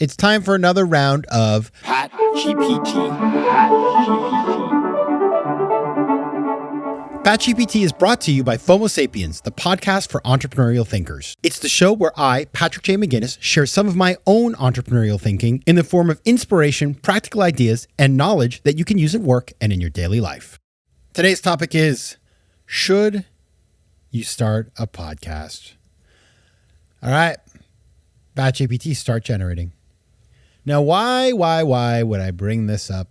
It's time for another round of PatGPT. PatGPT is brought to you by FOMO Sapiens, the podcast for entrepreneurial thinkers. It's the show where I, Patrick J. McGinnis, share some of my own entrepreneurial thinking in the form of inspiration, practical ideas, and knowledge that you can use at work and in your daily life. Today's topic is, should you start a podcast? All right, PatGPT, start generating. Now, why would I bring this up?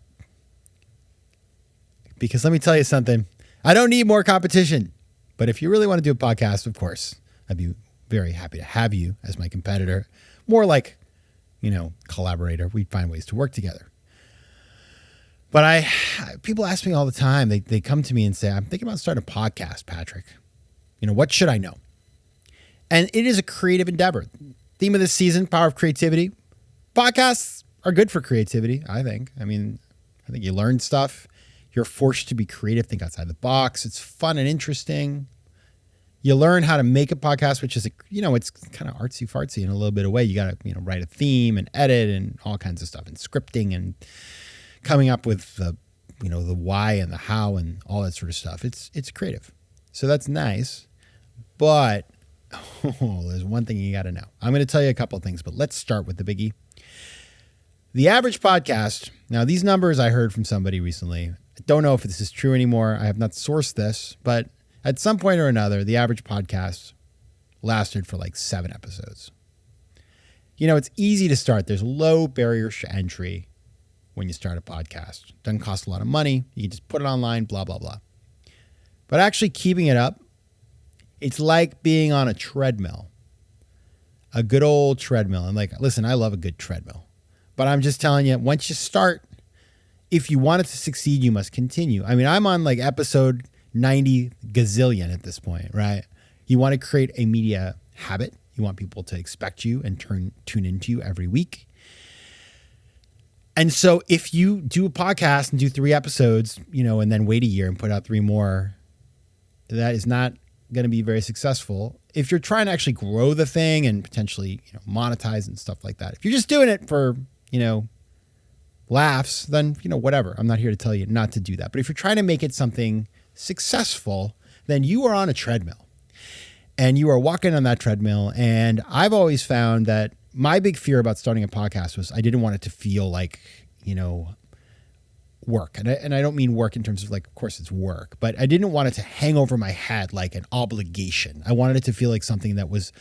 Because let me tell you something. I don't need more competition. But if you really want to do a podcast, of course, I'd be very happy to have you as my competitor. More like, collaborator. We'd find ways to work together. But people ask me all the time. They come to me and say, I'm thinking about starting a podcast, Patrick. What should I know? And it is a creative endeavor. Theme of this season, power of creativity. Podcasts are good for creativity, I think. I think you learn stuff. You're forced to be creative, think outside the box. It's fun and interesting. You learn how to make a podcast, which is, it's kind of artsy-fartsy in a little bit of way. You got to, write a theme and edit and all kinds of stuff and scripting and coming up with the why and the how and all that sort of stuff. It's creative. So that's nice. But there's one thing you got to know. I'm going to tell you a couple of things, but let's start with the biggie. The average podcast, now these numbers I heard from somebody recently. I don't know if this is true anymore. I have not sourced this, but at some point or another, the average podcast lasted for like 7 episodes. It's easy to start. There's low barriers to entry when you start a podcast. Doesn't cost a lot of money. You can just put it online, blah, blah, blah. But actually keeping it up, it's like being on a treadmill, a good old treadmill. And listen, I love a good treadmill, but I'm just telling you, once you start, if you want it to succeed, you must continue. I'm on episode 90 gazillion at this point, right? You want to create a media habit. You want people to expect you and tune into you every week. And so if you do a podcast and do 3 episodes, and then wait a year and put out 3 more, that is not going to be very successful. If you're trying to actually grow the thing and potentially, monetize and stuff like that. If you're just doing it for, laughs, then, whatever. I'm not here to tell you not to do that. But if you're trying to make it something successful, then you are on a treadmill and you are walking on that treadmill. And I've always found that my big fear about starting a podcast was I didn't want it to feel like, work. And I don't mean work in terms of of course it's work, but I didn't want it to hang over my head like an obligation. I wanted it to feel like something that was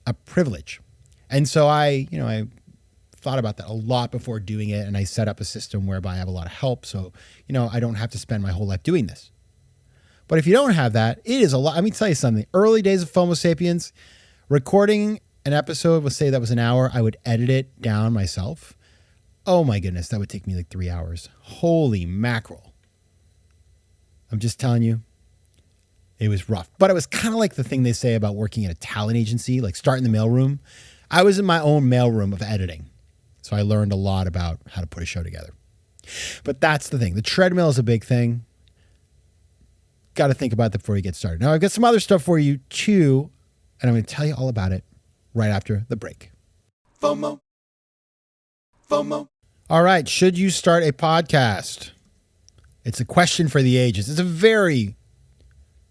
a privilege. And so I thought about that a lot before doing it. And I set up a system whereby I have a lot of help. So, I don't have to spend my whole life doing this. But if you don't have that, it is a lot. Let me tell you something. Early days of FOMO Sapiens, recording an episode, let's say that was an hour, I would edit it down myself. Oh my goodness, that would take me 3 hours. Holy mackerel. I'm just telling you, it was rough. But it was kind of like the thing they say about working at a talent agency, like start in the mailroom. I was in my own mailroom of editing. So I learned a lot about how to put a show together. But that's the thing. The treadmill is a big thing. Got to think about that before you get started. Now, I've got some other stuff for you too, and I'm going to tell you all about it right after the break. FOMO. All right. Should you start a podcast? It's a question for the ages. It's a very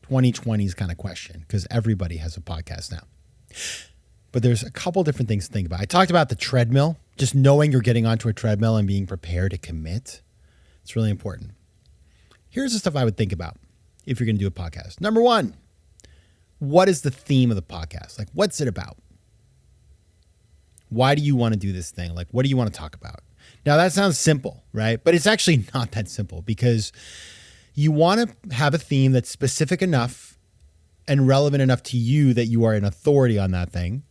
2020s kind of question because everybody has a podcast now. But there's a couple different things to think about. I talked about the treadmill, just knowing you're getting onto a treadmill and being prepared to commit. It's really important. Here's the stuff I would think about if you're going to do a podcast. Number 1, what is the theme of the podcast? What's it about? Why do you want to do this thing? What do you want to talk about? Now, that sounds simple, right? But it's actually not that simple because you want to have a theme that's specific enough and relevant enough to you that you are an authority on that thing.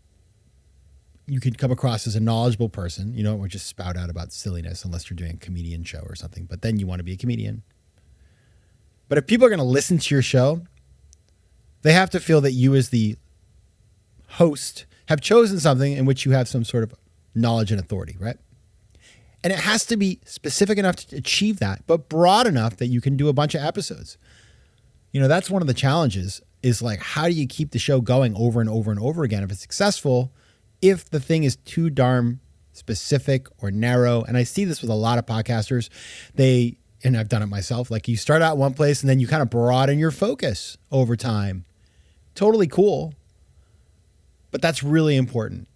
You could come across as a knowledgeable person. You don't just spout out about silliness unless you're doing a comedian show or something, but then you want to be a comedian. But if people are going to listen to your show, they have to feel that you as the host have chosen something in which you have some sort of knowledge and authority, right? And it has to be specific enough to achieve that, but broad enough that you can do a bunch of episodes. That's one of the challenges is how do you keep the show going over and over and over again if it's successful, if the thing is too darn specific or narrow. And I see this with a lot of podcasters. And I've done it myself. Like you start out one place and then you kind of broaden your focus over time. Totally cool. But that's really important.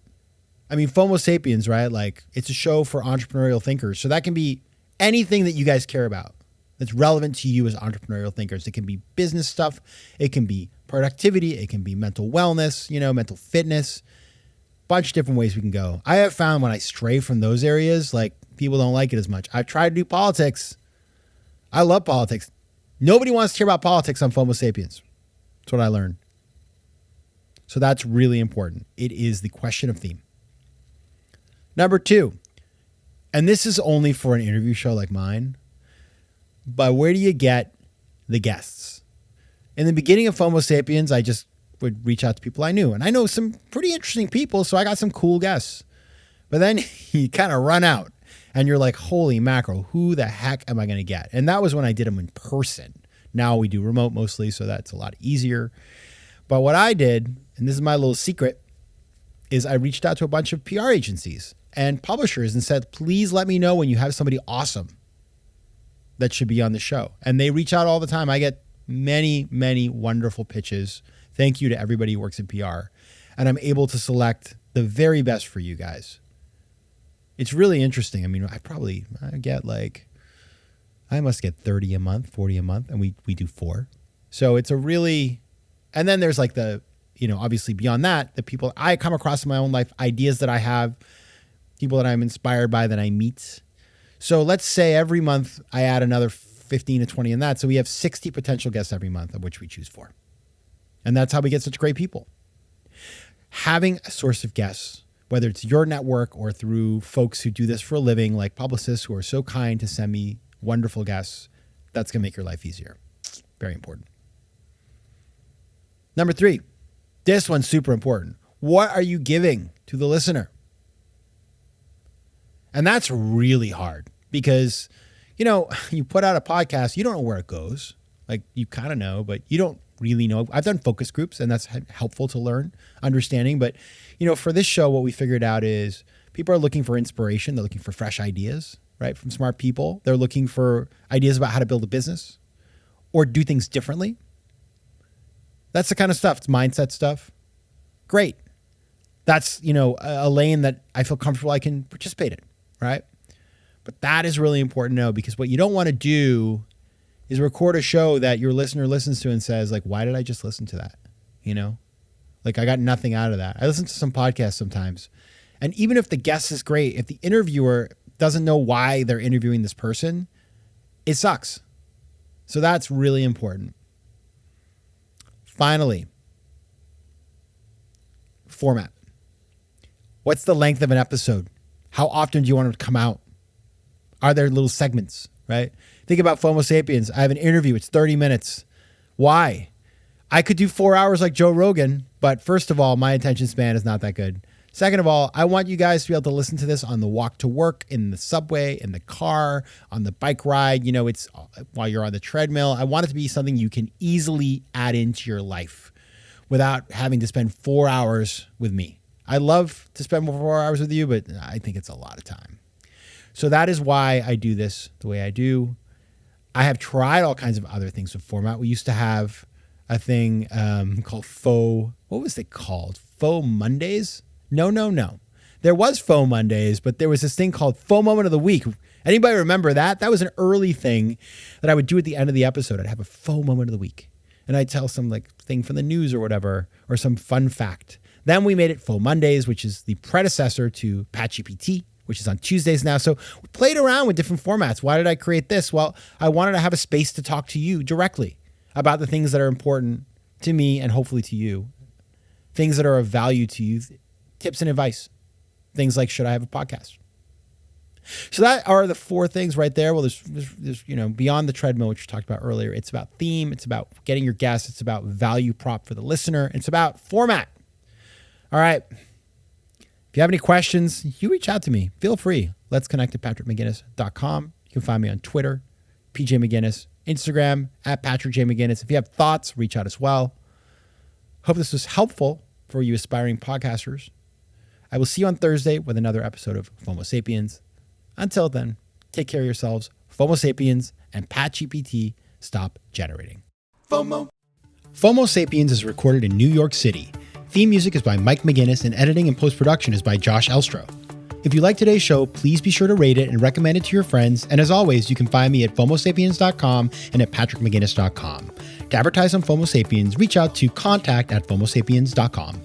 I mean, FOMO Sapiens, right? Like it's a show for entrepreneurial thinkers. So that can be anything that you guys care about that's relevant to you as entrepreneurial thinkers. It can be business stuff. It can be productivity. It can be mental wellness, mental fitness, bunch of different ways we can go. I have found when I stray from those areas, like people don't like it as much. I've tried to do politics. I love politics. Nobody wants to hear about politics on FOMO Sapiens. That's what I learned. So that's really important. It is the question of theme. Number 2, and this is only for an interview show like mine, but where do you get the guests? In the beginning of FOMO Sapiens, I just would reach out to people I knew. And I know some pretty interesting people, so I got some cool guests. But then you kind of run out and you're like, holy mackerel, who the heck am I going to get? And that was when I did them in person. Now we do remote mostly, so that's a lot easier. But what I did, and this is my little secret, is I reached out to a bunch of PR agencies and publishers and said, please let me know when you have somebody awesome that should be on the show. And they reach out all the time. I get many, many wonderful pitches. Thank you to everybody who works in PR. And I'm able to select the very best for you guys. It's really interesting. I mean, I must get 30 a month, 40 a month, and we do 4. So it's a really, and then there's like the, obviously beyond that, the people I come across in my own life, ideas that I have, people that I'm inspired by that I meet. So let's say every month I add another 15 to 20 in that. So we have 60 potential guests every month of which we choose 4. And that's how we get such great people. Having a source of guests, whether it's your network or through folks who do this for a living, like publicists who are so kind to send me wonderful guests, that's going to make your life easier. Very important. Number 3, this one's super important. What are you giving to the listener? And that's really hard because, you put out a podcast, you don't know where it goes. Like you kind of know, but you don't really know. I've done focus groups and that's helpful to learn, understanding. But, for this show, what we figured out is people are looking for inspiration. They're looking for fresh ideas, right? From smart people. They're looking for ideas about how to build a business or do things differently. That's the kind of stuff. It's mindset stuff. Great. That's, a lane that I feel comfortable I can participate in, right? But that is really important to know because what you don't want to do is record a show that your listener listens to and says, like, why did I just listen to that? Like I got nothing out of that. I listen to some podcasts sometimes. And even if the guest is great, if the interviewer doesn't know why they're interviewing this person, it sucks. So that's really important. Finally, format. What's the length of an episode? How often do you want it to come out? Are there little segments, right? Think about FOMO Sapiens. I have an interview. It's 30 minutes. Why? I could do 4 hours like Joe Rogan, but first of all, my attention span is not that good. Second of all, I want you guys to be able to listen to this on the walk to work, in the subway, in the car, on the bike ride. It's while you're on the treadmill. I want it to be something you can easily add into your life without having to spend 4 hours with me. I love to spend 4 hours with you, but I think it's a lot of time. So that is why I do this the way I do. I have tried all kinds of other things with format. We used to have a thing called what was it called? Faux Mondays? No. There was Faux Mondays, but there was this thing called Faux Moment of the Week. Anybody remember that? That was an early thing that I would do at the end of the episode. I'd have a Faux Moment of the Week. And I'd tell some thing from the news or whatever, or some fun fact. Then we made it Faux Mondays, which is the predecessor to PatGPT, which is on Tuesdays now. So we played around with different formats. Why did I create this? Well, I wanted to have a space to talk to you directly about the things that are important to me and hopefully to you. Things that are of value to you, tips and advice. Things like, should I have a podcast? So that are the 4 things right there. Well, there's beyond the treadmill, which we talked about earlier. It's about theme. It's about getting your guests. It's about value prop for the listener. It's about format. All right. If you have any questions, you reach out to me. Feel free. Let's connect at patrickmcginnis.com. You can find me on Twitter, PJ McGinnis, Instagram at Patrick J. McGinnis. If you have thoughts, reach out as well. Hope this was helpful for you aspiring podcasters. I will see you on Thursday with another episode of FOMO Sapiens. Until then, take care of yourselves. FOMO Sapiens and PatGPT stop generating. FOMO. FOMO Sapiens is recorded in New York City. Theme music is by Mike McGinnis and editing and post-production is by Josh Elstro. If you like today's show, please be sure to rate it and recommend it to your friends. And as always, you can find me at FOMOSapiens.com and at PatrickMcGinnis.com. To advertise on FOMO Sapiens, reach out to contact@FOMOSapiens.com.